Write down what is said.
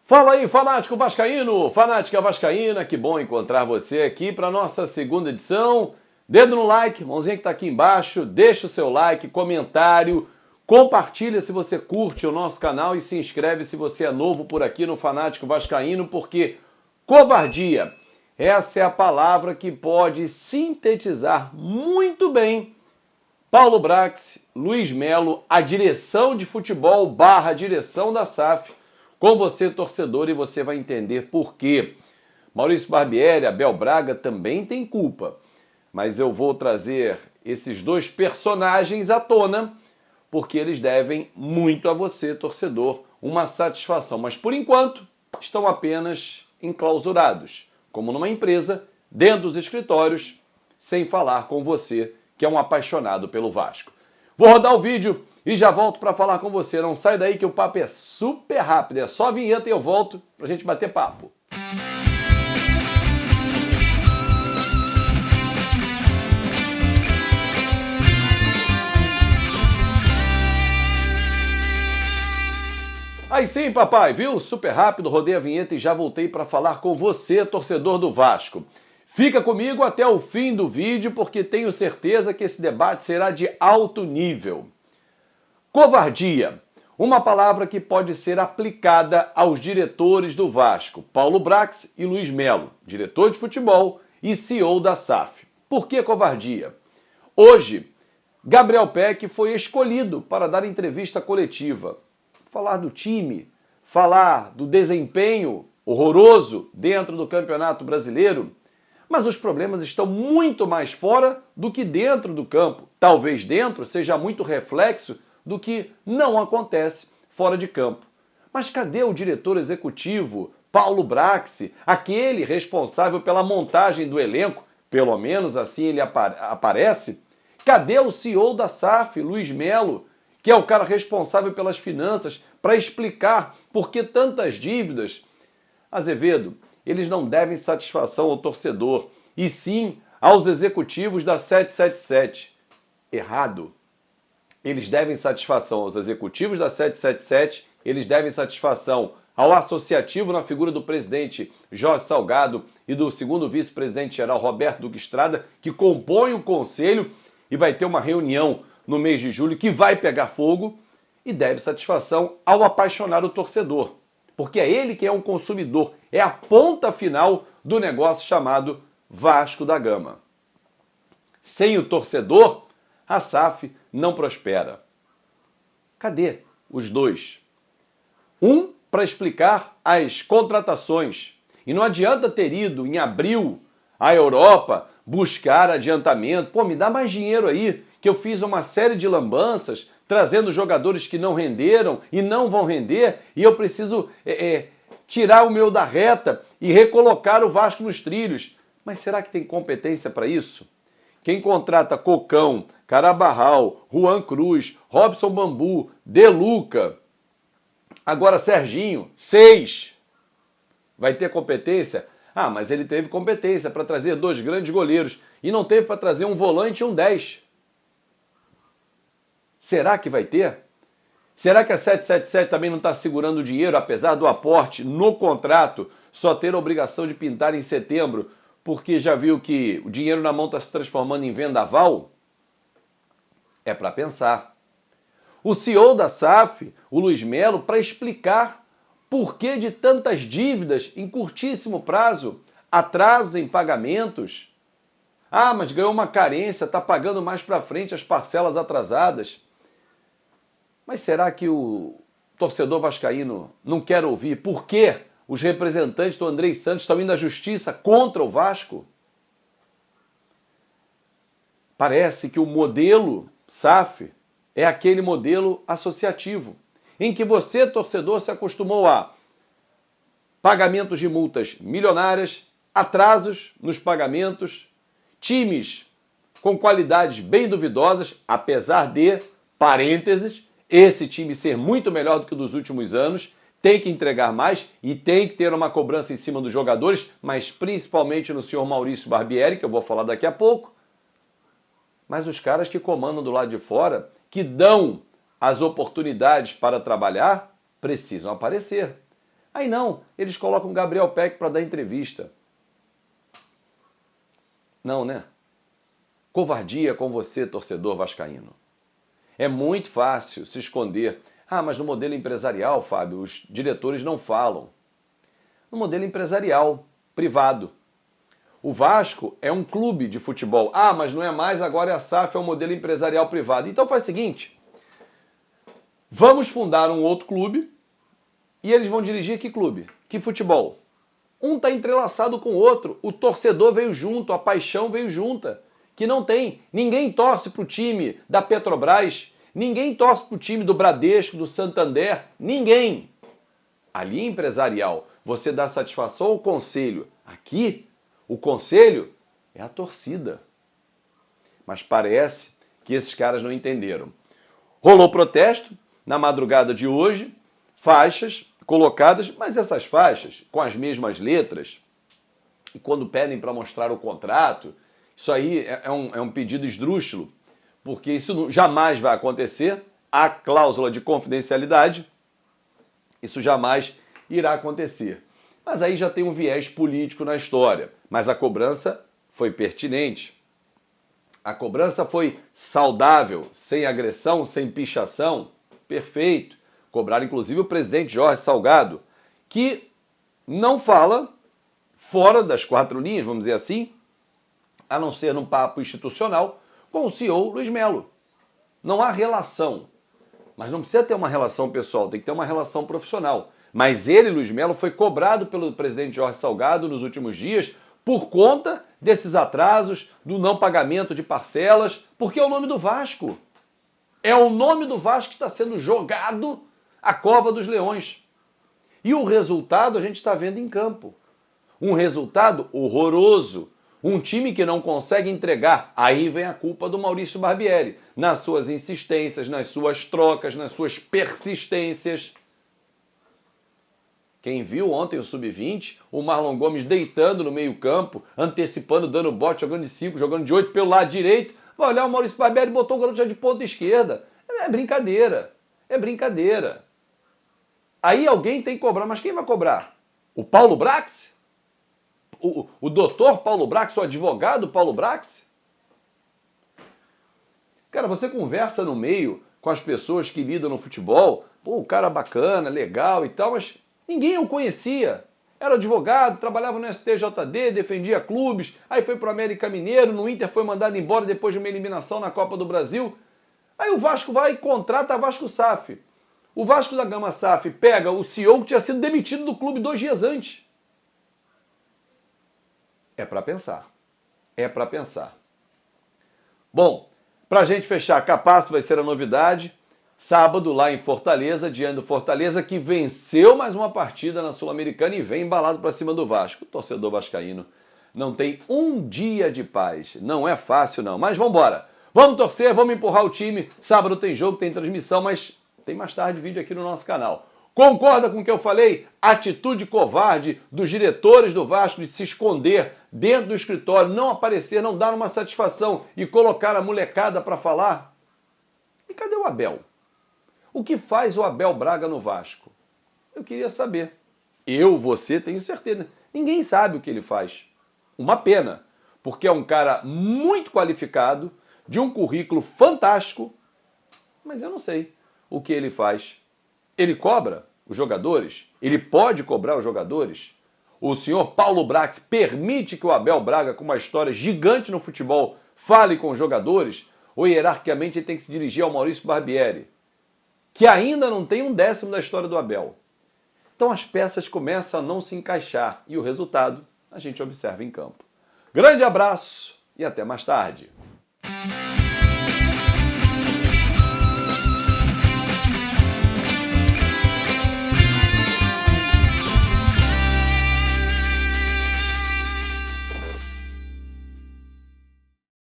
Fala aí, fanático vascaíno, fanática vascaína, que bom encontrar você aqui para nossa segunda edição. Dedo no like, mãozinha que tá aqui embaixo, deixa o seu like, comentário, compartilha se você curte o nosso canal e se inscreve se você é novo por aqui no Fanático Vascaíno, porque covardia, essa é a palavra que pode sintetizar muito bem Paulo Brax, Luiz Melo, a direção de futebol / direção da SAF, com você, torcedor, e você vai entender por quê. Maurício Barbieri, Abel Braga também tem culpa, mas eu vou trazer esses dois personagens à tona, porque eles devem muito a você, torcedor, uma satisfação. Mas, por enquanto, estão apenas enclausurados, como numa empresa, dentro dos escritórios, sem falar com você, que é um apaixonado pelo Vasco. Vou rodar o vídeo e já volto para falar com você. Não sai daí que o papo é super rápido. É só a vinheta e eu volto pra gente bater papo. Aí sim, papai, viu? Super rápido, rodei a vinheta e já voltei para falar com você, torcedor do Vasco. Fica comigo até o fim do vídeo, porque tenho certeza que esse debate será de alto nível. Covardia, uma palavra que pode ser aplicada aos diretores do Vasco, Paulo Brax e Luiz Melo, diretor de futebol e CEO da SAF. Por que covardia? Hoje, Gabriel Pec foi escolhido para dar entrevista coletiva, falar do time, falar do desempenho horroroso dentro do Campeonato Brasileiro. Mas os problemas estão muito mais fora do que dentro do campo. Talvez dentro seja muito reflexo do que não acontece fora de campo. Mas cadê o diretor executivo, Paulo Brax, aquele responsável pela montagem do elenco? Pelo menos assim ele aparece. Cadê o CEO da SAF, Luiz Melo, que é o cara responsável pelas finanças, para explicar por que tantas dívidas? Azevedo, eles não devem satisfação ao torcedor, e sim aos executivos da 777. Errado. Eles devem satisfação aos executivos da 777, eles devem satisfação ao associativo na figura do presidente Jorge Salgado e do segundo vice-presidente geral Roberto Duque Estrada, que compõem o conselho e vai ter uma reunião no mês de julho que vai pegar fogo, e deve satisfação ao apaixonado torcedor, porque é ele que é um consumidor, é a ponta final do negócio chamado Vasco da Gama. Sem o torcedor, a SAF não prospera. Cadê os dois? Um para explicar as contratações. E não adianta ter ido em abril à Europa buscar adiantamento. Pô, me dá mais dinheiro aí, que eu fiz uma série de lambanças, trazendo jogadores que não renderam e não vão render, e eu preciso tirar o meu da reta e recolocar o Vasco nos trilhos. Mas será que tem competência para isso? Quem contrata Cocão, Carabarral, Juan Cruz, Robson Bambu, De Luca, agora Serginho, 6, vai ter competência? Ah, mas ele teve competência para trazer 2 grandes goleiros e não teve para trazer um volante e um 10. Será que vai ter? Será que a 777 também não está segurando o dinheiro, apesar do aporte no contrato só ter a obrigação de pintar em setembro, porque já viu que o dinheiro na mão está se transformando em vendaval? É para pensar. O CEO da SAF, o Luiz Melo, para explicar por que de tantas dívidas em curtíssimo prazo, atrasos em pagamentos. Ah, mas ganhou uma carência, está pagando mais para frente as parcelas atrasadas. Mas será que o torcedor vascaíno não quer ouvir por que os representantes do Andrei Santos estão indo à justiça contra o Vasco? Parece que o modelo SAF é aquele modelo associativo, em que você, torcedor, se acostumou a pagamentos de multas milionárias, atrasos nos pagamentos, times com qualidades bem duvidosas, apesar de, parênteses, esse time ser muito melhor do que o dos últimos anos, tem que entregar mais e tem que ter uma cobrança em cima dos jogadores, mas principalmente no senhor Maurício Barbieri, que eu vou falar daqui a pouco. Mas os caras que comandam do lado de fora, que dão as oportunidades para trabalhar, precisam aparecer. Aí não, eles colocam o Gabriel Peck para dar entrevista. Não, né? Covardia com você, torcedor vascaíno. É muito fácil se esconder. Ah, mas no modelo empresarial, Fábio, os diretores não falam. No modelo empresarial, privado. O Vasco é um clube de futebol. Ah, mas não é mais, agora é a SAF, é um modelo empresarial privado. Então faz o seguinte, vamos fundar um outro clube e eles vão dirigir que clube? Que futebol? Um está entrelaçado com o outro, o torcedor veio junto, a paixão veio junta, que não tem. Ninguém torce para o time da Petrobras, ninguém torce para o time do Bradesco, do Santander, ninguém. Ali é empresarial, você dá satisfação ao conselho. Aqui, o conselho é a torcida. Mas parece que esses caras não entenderam. Rolou protesto na madrugada de hoje, faixas colocadas, mas essas faixas com as mesmas letras, e quando pedem para mostrar o contrato, isso aí é um pedido esdrúxulo, porque isso jamais vai acontecer, há cláusula de confidencialidade, isso jamais irá acontecer. Mas aí já tem um viés político na história, mas a cobrança foi pertinente. A cobrança foi saudável, sem agressão, sem pichação, perfeito. Cobraram inclusive o presidente Jorge Salgado, que não fala fora das quatro linhas, vamos dizer assim, a não ser num papo institucional, com o CEO Luiz Melo. Não há relação, mas não precisa ter uma relação pessoal, tem que ter uma relação profissional. Mas ele, Luiz Melo, foi cobrado pelo presidente Jorge Salgado nos últimos dias por conta desses atrasos, do não pagamento de parcelas, porque é o nome do Vasco. É o nome do Vasco que está sendo jogado à cova dos leões. E o resultado a gente está vendo em campo. Um resultado horroroso. Um time que não consegue entregar. Aí vem a culpa do Maurício Barbieri. Nas suas insistências, nas suas trocas, nas suas persistências. Quem viu ontem o Sub-20, o Marlon Gomes deitando no meio-campo, antecipando, dando bote, jogando de 5, jogando de 8 pelo lado direito. Vai olhar o Maurício Barbieri e botou o garoto já de ponta esquerda. É brincadeira. É brincadeira. Aí alguém tem que cobrar, mas quem vai cobrar? O Paulo Brax? O doutor Paulo Brax, o advogado Paulo Brax? Cara, você conversa no meio com as pessoas que lidam no futebol, pô, o cara bacana, legal e tal, mas ninguém o conhecia. Era advogado, trabalhava no STJD, defendia clubes, aí foi pro América Mineiro, no Inter foi mandado embora depois de uma eliminação na Copa do Brasil. Aí o Vasco vai e contrata a Vasco SAF. O Vasco da Gama SAF pega o CEO que tinha sido demitido do clube 2 dias antes. É para pensar. É para pensar. Bom, pra gente fechar, Capasso vai ser a novidade. Sábado lá em Fortaleza, diante do Fortaleza, que venceu mais uma partida na Sul-Americana e vem embalado para cima do Vasco. O torcedor vascaíno não tem um dia de paz. Não é fácil não, mas vamos embora. Vamos torcer, vamos empurrar o time. Sábado tem jogo, tem transmissão, mas tem mais tarde vídeo aqui no nosso canal. Concorda com o que eu falei? Atitude covarde dos diretores do Vasco de se esconder dentro do escritório, não aparecer, não dar uma satisfação e colocar a molecada para falar? E cadê o Abel? O que faz o Abel Braga no Vasco? Eu queria saber. Eu, você, tenho certeza. Ninguém sabe o que ele faz. Uma pena, porque é um cara muito qualificado, de um currículo fantástico, mas eu não sei o que ele faz. Ele cobra os jogadores? Ele pode cobrar os jogadores? O senhor Paulo Brax permite que o Abel Braga, com uma história gigante no futebol, fale com os jogadores? Ou hierarquicamente ele tem que se dirigir ao Maurício Barbieri, que ainda não tem 1/10 da história do Abel? Então as peças começam a não se encaixar e o resultado a gente observa em campo. Grande abraço e até mais tarde.